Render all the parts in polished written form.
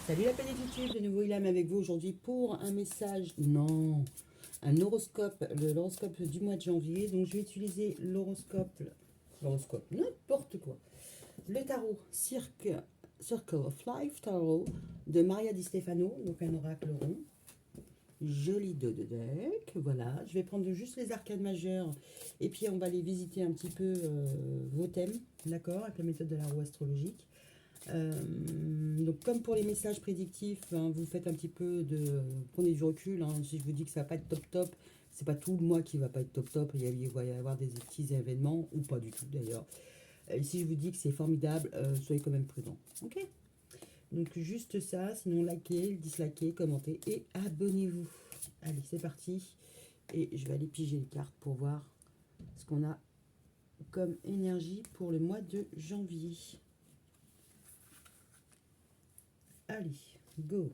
Salut la planète YouTube, de nouveau Ilham avec vous aujourd'hui pour un message, non, un horoscope, l'horoscope du mois de janvier. Donc je vais utiliser l'horoscope, n'importe quoi. Le tarot Circle of Life Tarot de Maria Di Stefano, donc un oracle rond. Joli dos de deck, voilà. Je vais prendre juste les arcanes majeures et puis on va aller visiter un petit peu vos thèmes, d'accord, avec la méthode de la roue astrologique. Donc comme pour les messages prédictifs, hein, vous faites un petit peu de... Prenez du recul, hein, si je vous dis que ça va pas être top top, c'est pas tout le mois qui va pas être top top, il va y avoir des petits événements, ou pas du tout d'ailleurs. Et si je vous dis que c'est formidable, soyez quand même prudent, ok? Donc juste ça, sinon likez, dislikez, commentez et abonnez-vous. Allez, c'est parti. Et je vais aller piger les cartes pour voir ce qu'on a comme énergie pour le mois de janvier. Allez, go.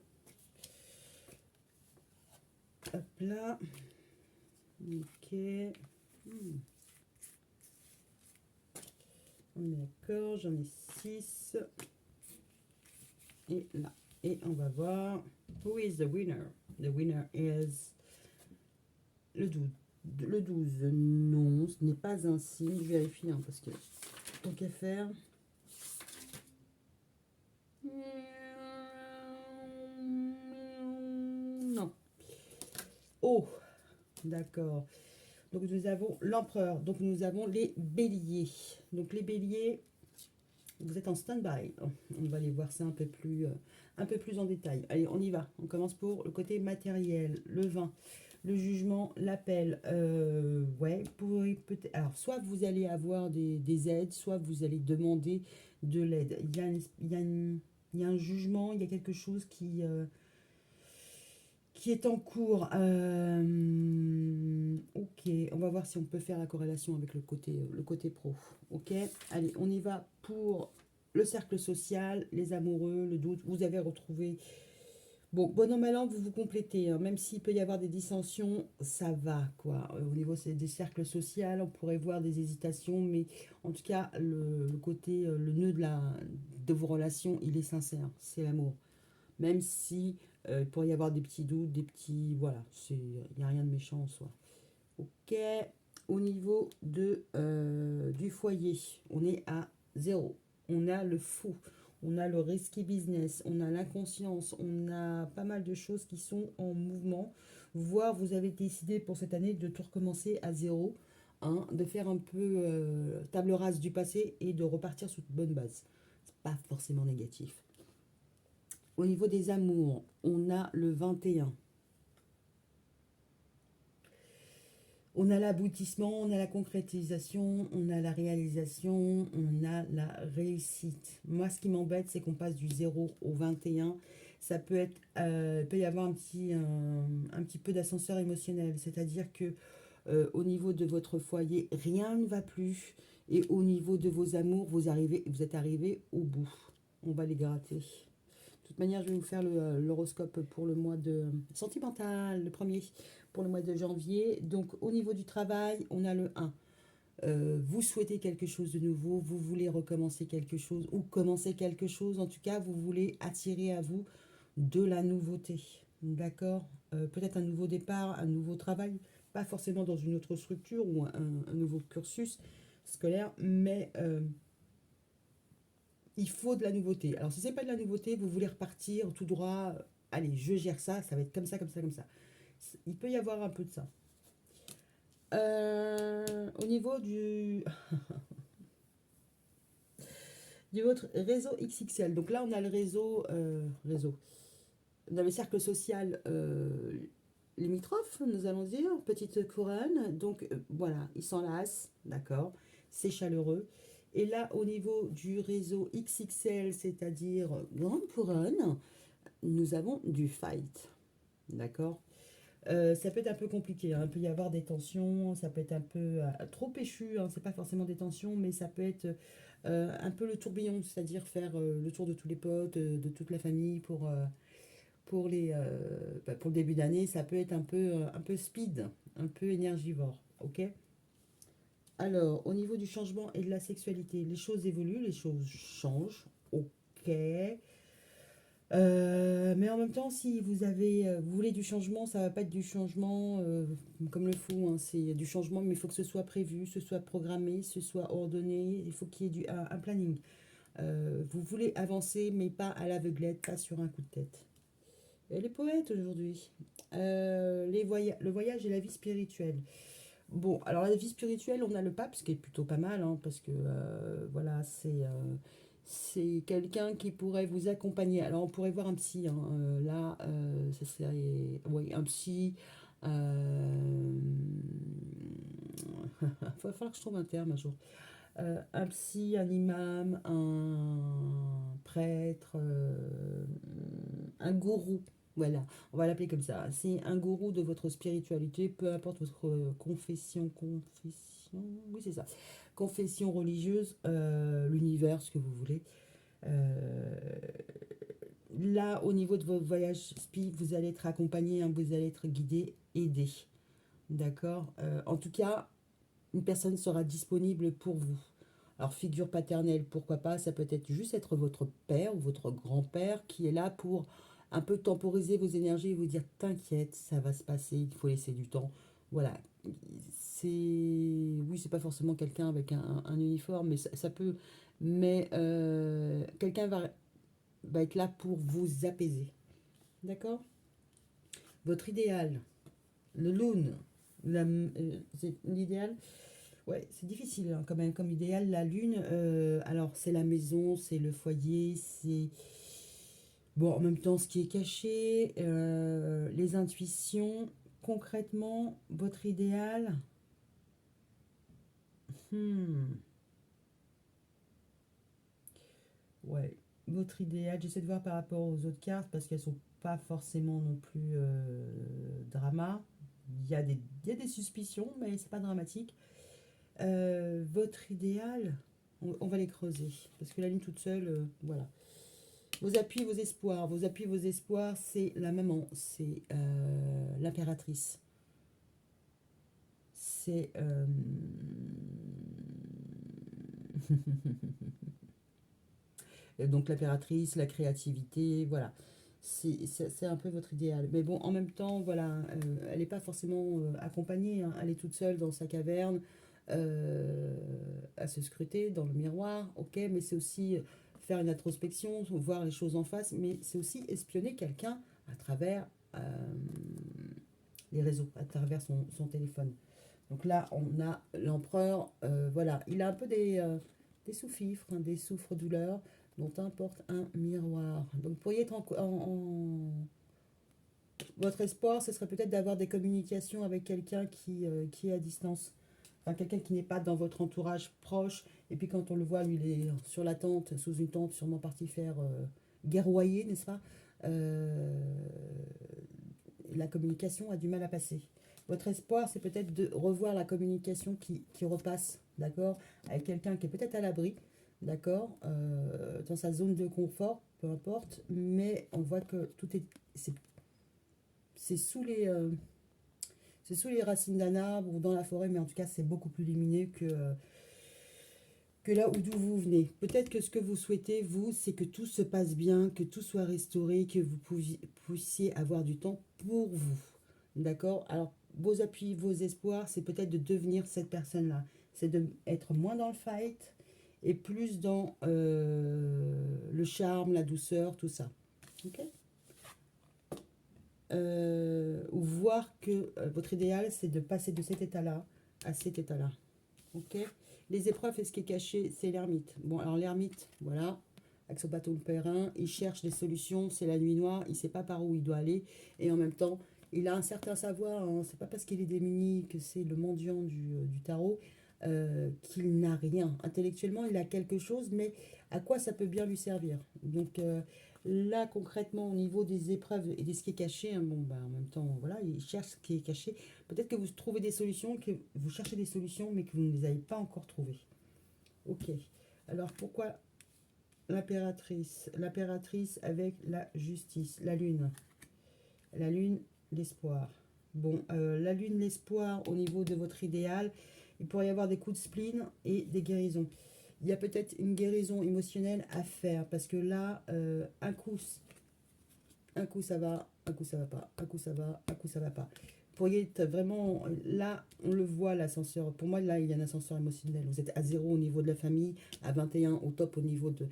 Hop là. Ok. On est d'accord, j'en ai 6. Et là. Et on va voir. Who is the winner? The winner is le 12. Le 12, non, ce n'est pas un signe. Je vérifie, hein, parce que tant qu'à faire. Non. Oh, d'accord. Donc nous avons l'empereur. Donc nous avons les béliers. Donc les béliers, vous êtes en stand-by. On va aller voir ça un peu plus en détail. Allez, on y va. On commence pour le côté matériel. Le vin, le jugement, l'appel. Ouais, peut-être. Alors, soit vous allez avoir des aides, soit vous allez demander de l'aide. Il y a un jugement, il y a quelque chose qui est en cours. Ok, on va voir si on peut faire la corrélation avec le côté pro. Ok, allez, on y va pour le cercle social, les amoureux, le doute. Vous avez retrouvé. Bon, bon an, mal an, vous vous complétez, hein. Même s'il peut y avoir des dissensions, ça va, quoi. Au niveau des cercles sociaux, on pourrait voir des hésitations, mais en tout cas, le côté, le nœud de vos relations, il est sincère. C'est l'amour. Même si il pourrait y avoir des petits doutes, des petits... Voilà, il n'y a rien de méchant en soi. Ok, au niveau du foyer, on est à 0. On a le fou, on a le risky business, on a l'inconscience, on a pas mal de choses qui sont en mouvement. Voire vous avez décidé pour cette année de tout recommencer à 0, hein, de faire un peu table rase du passé et de repartir sur de bonnes bases. C'est pas forcément négatif. Au niveau des amours, on a le 21. On a l'aboutissement, on a la concrétisation, on a la réalisation, on a la réussite. Moi, ce qui m'embête, c'est qu'on passe du 0 au 21. Ça peut être, peut y avoir un petit peu d'ascenseur émotionnel. C'est-à-dire que au niveau de votre foyer, rien ne va plus. Et au niveau de vos amours, vous êtes arrivé au bout. On va les gratter. De toute manière, je vais vous faire l'horoscope pour le mois de sentimental, le premier, pour le mois de janvier. Donc, au niveau du travail, on a le 1. Vous souhaitez quelque chose de nouveau, vous voulez recommencer quelque chose ou commencer quelque chose. En tout cas, vous voulez attirer à vous de la nouveauté. D'accord. Peut-être un nouveau départ, un nouveau travail. Pas forcément dans une autre structure ou un nouveau cursus scolaire, mais il faut de la nouveauté. Alors, si c'est pas de la nouveauté, vous voulez repartir tout droit. Allez, je gère ça, ça va être comme ça, comme ça, comme ça. Il peut y avoir un peu de ça. Au niveau du votre réseau XXL. Donc là, on a le réseau. On a le cercle social limitrophe, nous allons dire, petite couronne. Donc voilà, ils s'enlacent, d'accord. C'est chaleureux. Et là, au niveau du réseau XXL, c'est-à-dire grande couronne, nous avons du fight. D'accord. Ça peut être un peu compliqué, hein. Il peut y avoir des tensions, ça peut être un peu trop péchu, hein. C'est pas forcément des tensions, mais ça peut être un peu le tourbillon, c'est-à-dire faire le tour de tous les potes, de toute la famille pour le début d'année. Ça peut être un peu speed, un peu énergivore. Ok. Alors, au niveau du changement et de la sexualité, les choses évoluent, les choses changent. Ok. Mais en même temps, si vous avez, vous voulez du changement, ça va pas être du changement comme le fou, hein. C'est du changement, mais il faut que ce soit prévu, ce soit programmé, ce soit ordonné. Il faut qu'il y ait un planning. Vous voulez avancer, mais pas à l'aveuglette, pas sur un coup de tête. Et les poètes aujourd'hui, le voyage et la vie spirituelle. Bon, alors la vie spirituelle, on a le pape, ce qui est plutôt pas mal, hein, parce que voilà, c'est quelqu'un qui pourrait vous accompagner. Alors on pourrait voir un psy, hein, là, ça serait, oui, un psy. Il va falloir que je trouve un terme un jour. Un psy, un imam, un prêtre, un gourou. Voilà, on va l'appeler comme ça. C'est un gourou de votre spiritualité, peu importe votre confession, oui c'est ça, confession religieuse, l'univers, ce que vous voulez. Euh, Là, au niveau de vos voyages spi, vous allez être accompagné, hein, vous allez être guidé, aidé. D'accord. En tout cas, une personne sera disponible pour vous. Alors, figure paternelle, pourquoi pas, ça peut être juste être votre père ou votre grand-père qui est là pour un peu temporiser vos énergies et vous dire t'inquiète, ça va se passer, il faut laisser du temps. Voilà. C'est. Oui, c'est pas forcément quelqu'un avec un uniforme, mais ça peut. Mais quelqu'un va être là pour vous apaiser. D'accord. Votre idéal, le loon, c'est l'idéal. Ouais, c'est difficile hein, quand même comme idéal. La lune, alors c'est la maison, c'est le foyer, c'est bon en même temps ce qui est caché, les intuitions. Concrètement, votre idéal, hmm, ouais, votre idéal. J'essaie de voir par rapport aux autres cartes parce qu'elles sont pas forcément non plus drama. Il y a des suspicions, mais c'est pas dramatique. Votre idéal, on va les creuser parce que la lune toute seule, voilà. Vos appuis, vos espoirs. Vos appuis, vos espoirs, c'est la maman, c'est l'impératrice. C'est. Donc l'impératrice, la créativité, voilà. C'est un peu votre idéal. Mais bon, en même temps, voilà, elle n'est pas forcément accompagnée, hein. Elle est toute seule dans sa caverne, euh, à se scruter dans le miroir, ok, mais c'est aussi faire une introspection, voir les choses en face, mais c'est aussi espionner quelqu'un à travers les réseaux, à travers son téléphone. Donc là, on a l'empereur, voilà, il a un peu des sous-fifres, hein, des souffres-douleurs, dont importe un miroir. Donc vous pourriez être votre espoir, ce serait peut-être d'avoir des communications avec quelqu'un qui est à distance. Enfin, quelqu'un qui n'est pas dans votre entourage proche. Et puis quand on le voit, lui, il est sur la tente, sous une tente, sûrement parti faire guerroyer, n'est-ce pas. Euh, la communication a du mal à passer. Votre espoir, c'est peut-être de revoir la communication qui repasse, d'accord, avec quelqu'un qui est peut-être à l'abri, d'accord, dans sa zone de confort, peu importe, mais on voit que tout est, c'est sous c'est sous les racines d'un arbre ou dans la forêt, mais en tout cas, c'est beaucoup plus lumineux que là où d'où vous venez. Peut-être que ce que vous souhaitez, vous, c'est que tout se passe bien, que tout soit restauré, que vous puissiez avoir du temps pour vous. D'accord. Alors, vos appuis, vos espoirs, c'est peut-être de devenir cette personne-là. C'est de être moins dans le fight et plus dans le charme, la douceur, tout ça. Ok. Ou voir que votre idéal, c'est de passer de cet état-là à cet état-là. Ok. Les épreuves et ce qui est caché, c'est l'ermite. Bon, alors l'ermite, voilà, avec son bateau pèlerin, il cherche des solutions, c'est la nuit noire, il ne sait pas par où il doit aller, et en même temps, il a un certain savoir, hein, c'est pas parce qu'il est démuni que c'est le mendiant du tarot, qu'il n'a rien. Intellectuellement, il a quelque chose, mais à quoi ça peut bien lui servir. Donc là, concrètement, au niveau des épreuves et de ce qui est caché, hein, bon, bah, en même temps, voilà, il cherche ce qui est caché. Peut-être que vous trouvez des solutions, que vous cherchez des solutions, mais que vous ne les avez pas encore trouvées. Ok. Alors pourquoi l'impératrice? L'impératrice avec la justice, la lune. La lune, l'espoir. Bon, la lune, l'espoir au niveau de votre idéal, il pourrait y avoir des coups de spleen et des guérisons. Il y a peut-être une guérison émotionnelle à faire parce que là, un coup un coup ça va, un coup ça va pas, un coup ça va, un coup ça va pas. Vous pourriez être vraiment, là, on le voit, l'ascenseur. Pour moi, là, il y a un ascenseur émotionnel. Vous êtes à 0 au niveau de la famille, à 21 au top au niveau de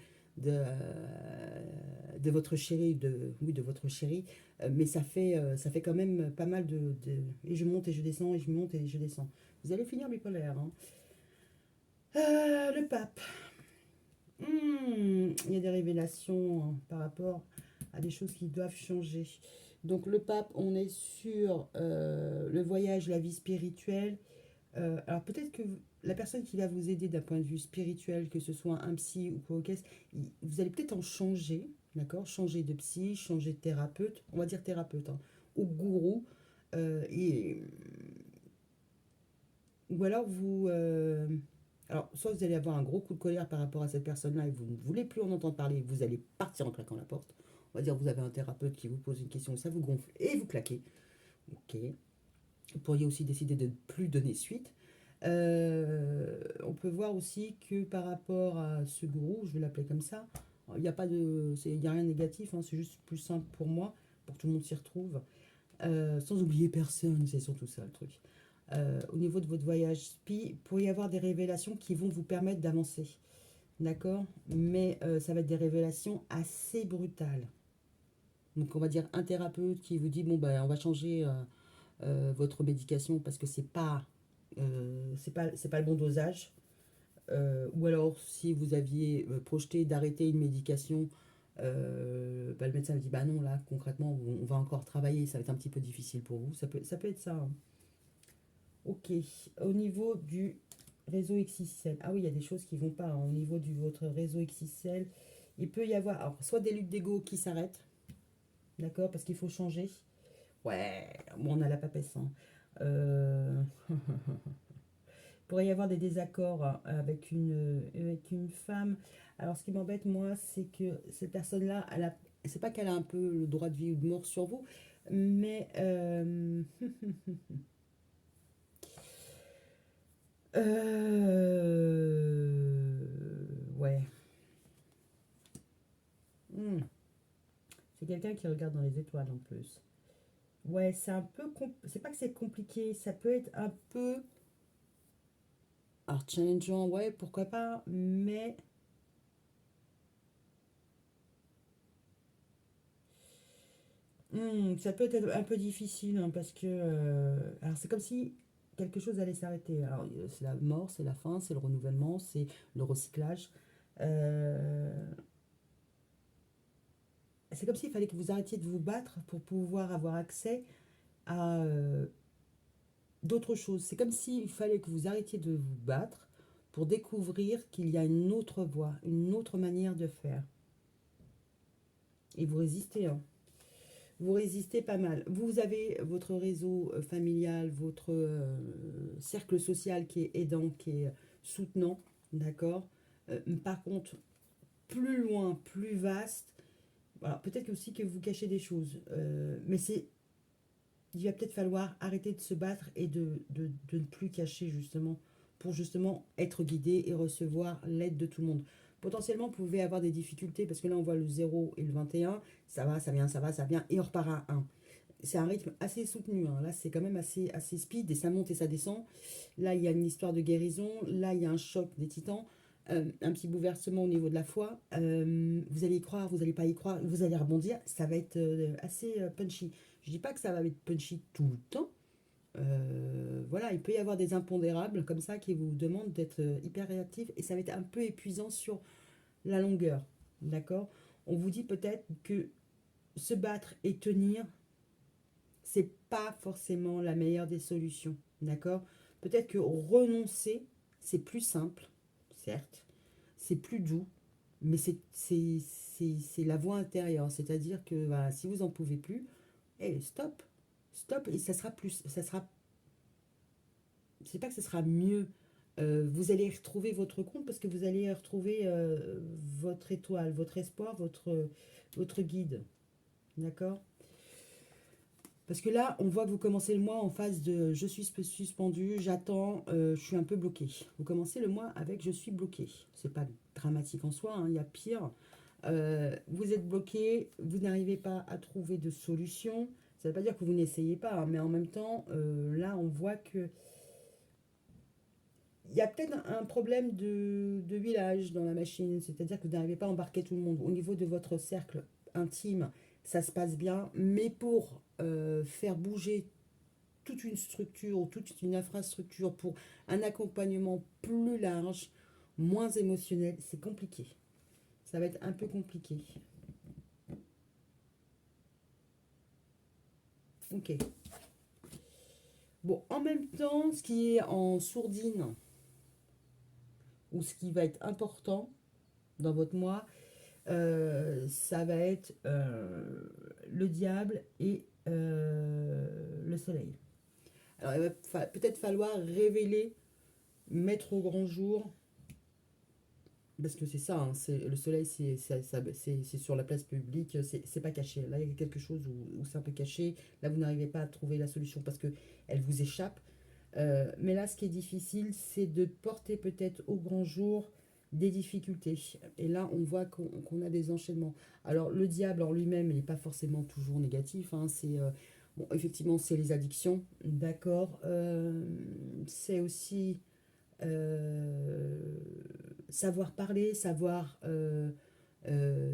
votre chéri, oui, de votre chéri. Mais ça fait quand même pas mal et je monte et je descends, et je monte et je descends. Vous allez finir bipolaire, hein. Le pape. Il y a des révélations hein, par rapport à des choses qui doivent changer. Donc le pape, on est sur le voyage, la vie spirituelle. Alors peut-être que la personne qui va vous aider d'un point de vue spirituel, que ce soit un psy ou quoi, vous allez peut-être en changer, d'accord? Changer de psy, changer de thérapeute, on va dire thérapeute, hein, ou gourou. Et ou alors alors, soit vous allez avoir un gros coup de colère par rapport à cette personne-là et vous ne voulez plus en entendre parler, vous allez partir en claquant la porte. On va dire vous avez un thérapeute qui vous pose une question, ça vous gonfle et vous claquez. Ok. Vous pourriez aussi décider de ne plus donner suite. On peut voir aussi que par rapport à ce gourou, je vais l'appeler comme ça, il n'y a pas de, il y a rien de négatif, hein, c'est juste plus simple pour moi, pour que tout le monde s'y retrouve. Sans oublier personne, c'est surtout ça le truc. Au niveau de votre voyage SPI, il pourrait y avoir des révélations qui vont vous permettre d'avancer. D'accord? Mais ça va être des révélations assez brutales. Donc on va dire un thérapeute qui vous dit bon ben on va changer votre médication parce que c'est pas le bon dosage. Ou alors si vous aviez projeté d'arrêter une médication, bah, le médecin me dit bah non là concrètement on va encore travailler, ça va être un petit peu difficile pour vous. Ça peut être ça, hein. Ok, au niveau du réseau XXL, ah oui, il y a des choses qui vont pas, hein. Au niveau de votre réseau XXL, il peut y avoir alors, soit des luttes d'ego qui s'arrêtent, d'accord, parce qu'il faut changer. Ouais, bon, on a la papesse, hein. Il pourrait y avoir des désaccords avec une femme. Alors, ce qui m'embête, moi, c'est que cette personne-là, c'est pas qu'elle a un peu le droit de vie ou de mort sur vous, mais ouais. Hmm. C'est quelqu'un qui regarde dans les étoiles en plus. Ouais, c'est un peu. C'est pas que c'est compliqué, ça peut être un peu. Alors, challengeant, ouais, pourquoi pas, mais. Ça peut être un peu difficile hein, parce que. Alors, c'est comme si quelque chose allait s'arrêter. Alors, c'est la mort, c'est la fin, c'est le renouvellement, c'est le recyclage. Euh, c'est comme s'il fallait que vous arrêtiez de vous battre pour pouvoir avoir accès à d'autres choses. C'est comme s'il fallait que vous arrêtiez de vous battre pour découvrir qu'il y a une autre voie, une autre manière de faire. Et vous résistez, hein. Vous résistez pas mal. Vous avez votre réseau familial, votre cercle social qui est aidant, qui est soutenant, d'accord. Par contre, plus loin, plus vaste, voilà, peut-être aussi que vous cachez des choses, mais il va peut-être falloir arrêter de se battre et de ne plus cacher justement, pour justement être guidé et recevoir l'aide de tout le monde. Potentiellement, vous pouvez avoir des difficultés parce que là, on voit le 0 et le 21, ça va, ça vient, ça va, ça vient, et on repart à 1. C'est un rythme assez soutenu, hein. Là, c'est quand même assez speed et ça monte et ça descend. Là, il y a une histoire de guérison. Là, il y a un choc des titans. Un petit bouleversement au niveau de la foi. Vous allez y croire, vous n'allez pas y croire, vous allez rebondir. Ça va être assez punchy. Je dis pas que ça va être punchy tout le temps. Voilà, il peut y avoir des impondérables comme ça qui vous demandent d'être hyper réactif et ça va être un peu épuisant sur la longueur. D'accord? On vous dit peut-être que se battre et tenir, c'est pas forcément la meilleure des solutions. D'accord? Peut-être que renoncer, c'est plus simple, certes, c'est plus doux, mais c'est la voie intérieure. C'est-à-dire que voilà, si vous en pouvez plus, stop, stop, et ça sera plus, ça sera, c'est pas que ce sera mieux. Vous allez retrouver votre compte parce que vous allez retrouver votre étoile, votre espoir, votre guide. D'accord? Parce que là, on voit que vous commencez le mois en phase de je suis suspendu, j'attends, je suis un peu bloqué. Vous commencez le mois avec je suis bloqué. C'est pas dramatique en soi, hein, il y a pire. Vous êtes bloqué, vous n'arrivez pas à trouver de solution. Ça ne veut pas dire que vous n'essayez pas, hein, mais en même temps, là, on voit que il y a peut-être un problème de huilage dans la machine, c'est-à-dire que vous n'arrivez pas à embarquer tout le monde. Au niveau de votre cercle intime, ça se passe bien, mais pour faire bouger toute une structure ou toute une infrastructure pour un accompagnement plus large, moins émotionnel, c'est compliqué. Ça va être un peu compliqué. Ok. Bon, en même temps, ce qui est en sourdine, ou ce qui va être important dans votre mois, ça va être le diable et le soleil. Alors, il va peut-être falloir révéler, mettre au grand jour, parce que c'est ça, hein, le soleil, c'est sur la place publique, c'est pas caché. Là, il y a quelque chose où c'est un peu caché. Là, vous n'arrivez pas à trouver la solution parce que elle vous échappe. Mais là, ce qui est difficile, c'est de porter peut-être au grand jour des difficultés. Et là, on voit qu'on a des enchaînements. Alors, le diable en lui-même, il n'est pas forcément toujours négatif, hein. Bon, effectivement, c'est les addictions, d'accord. C'est aussi euh, savoir parler, savoir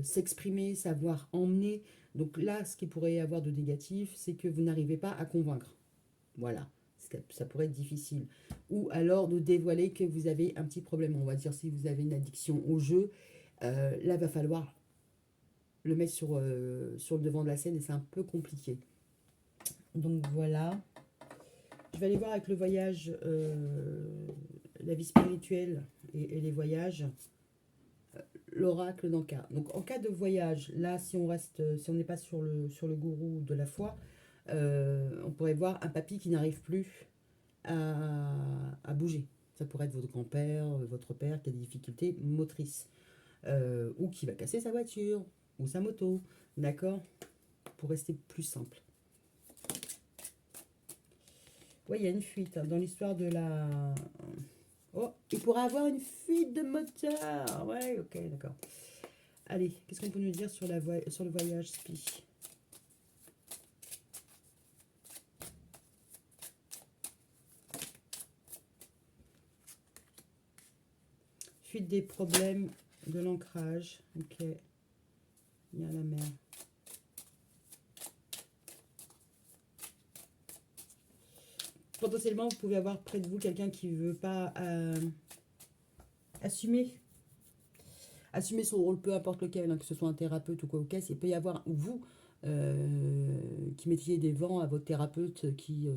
s'exprimer, savoir emmener. Donc là, ce qui pourrait y avoir de négatif, c'est que vous n'arrivez pas à convaincre. Voilà, ça pourrait être difficile. Ou alors de dévoiler que vous avez un petit problème. On va dire si vous avez une addiction au jeu, là, il va falloir le mettre sur le devant de la scène et c'est un peu compliqué. Donc voilà. Je vais aller voir avec le voyage, la vie spirituelle et les voyages, l'oracle d'Anka. Donc en cas de voyage, là si on reste, si on n'est pas sur le gourou de la foi, on pourrait voir un papy qui n'arrive plus à bouger. Ça pourrait être votre grand-père, votre père qui a des difficultés motrices, ou qui va casser sa voiture ou sa moto, d'accord. Pour rester plus simple. Oui, il y a une fuite hein, dans l'histoire de la... Oh, il pourrait avoir une fuite de moteur. Ouais, ok, d'accord. Allez, qu'est-ce qu'on peut nous dire sur le voyage Spi? Fuite des problèmes de l'ancrage. Ok, il y a la mer. Potentiellement, vous pouvez avoir près de vous quelqu'un qui ne veut pas assumer. Assumer son rôle, peu importe lequel, hein, que ce soit un thérapeute ou quoi, ok. Il peut y avoir, vous, qui mettiez des vents à votre thérapeute qui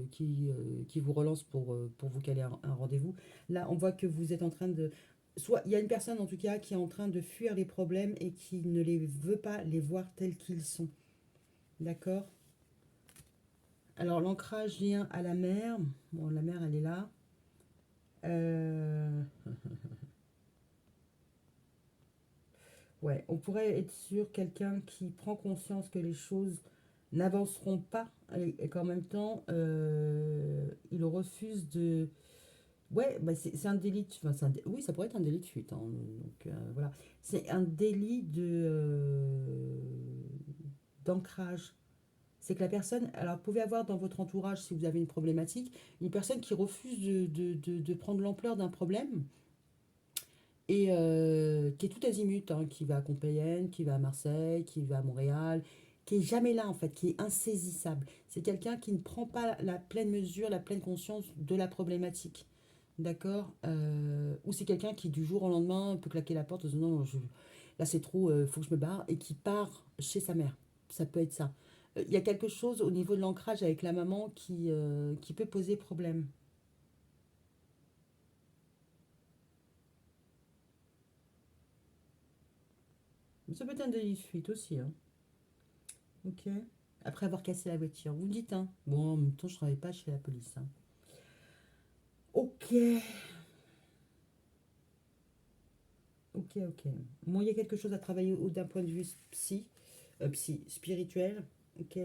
vous relance pour vous caler un rendez-vous. Là, on voit que vous êtes en train de... Soit il y a une personne en tout cas qui est en train de fuir les problèmes et qui ne les veut pas les voir tels qu'ils sont. D'accord. Alors l'ancrage vient à la mer. Bon, la mer, elle est là. Euh, Ouais, on pourrait être sur quelqu'un qui prend conscience que les choses n'avanceront pas et qu'en même temps, il refuse de... Ouais, bah c'est un délit de... Enfin, oui, ça pourrait être un délit de fuite, hein, donc voilà. C'est un délit d'ancrage. C'est que la personne... Alors, vous pouvez avoir dans votre entourage, si vous avez une problématique, une personne qui refuse de prendre l'ampleur d'un problème et qui est tout azimut, hein, qui va à Compiègne, qui va à Marseille, qui va à Montréal, qui est jamais là en fait, qui est insaisissable. C'est quelqu'un qui ne prend pas la pleine mesure, la pleine conscience de la problématique. D'accord. Ou c'est quelqu'un qui du jour au lendemain peut claquer la porte en disant non, non, là c'est trop, il faut que je me barre, et qui part chez sa mère. Ça peut être ça. Il y a quelque chose au niveau de l'ancrage avec la maman qui peut poser problème. Ça peut être un délit de fuite aussi, hein. Ok. Après avoir cassé la voiture. Vous me dites, hein. Bon, en même temps, je travaille pas chez la police, hein. Ok. Ok, ok. Bon, il y a quelque chose à travailler d'un point de vue spirituel. Ok.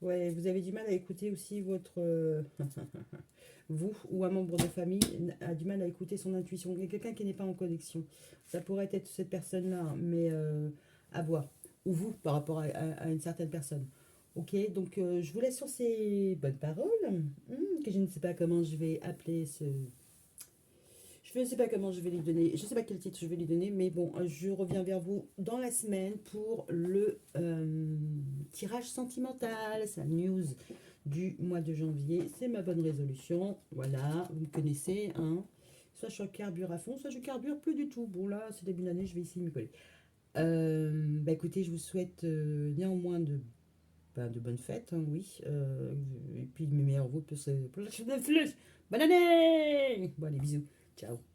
Ouais, vous avez du mal à écouter aussi votre, vous ou un membre de famille a du mal à écouter son intuition. Il y a quelqu'un qui n'est pas en connexion. Ça pourrait être cette personne-là, hein, mais à voir. Ou vous, par rapport à une certaine personne. Ok, donc je vous laisse sur ces bonnes paroles, que je ne sais pas comment je vais appeler ce... Je ne sais pas comment je vais lui donner, je ne sais pas quel titre je vais lui donner, mais bon, je reviens vers vous dans la semaine pour le tirage sentimental, c'est la news du mois de janvier. C'est ma bonne résolution, voilà, vous me connaissez, hein. Soit je carbure à fond, soit je carbure plus du tout. Bon là, c'est début d'année, je vais essayer de m'y coller. Bah écoutez, je vous souhaite néanmoins de bonnes fêtes, hein, oui. Et puis mes meilleurs vœux pour la suite de plus. Bonne année. Bon allez, bisous. Ciao.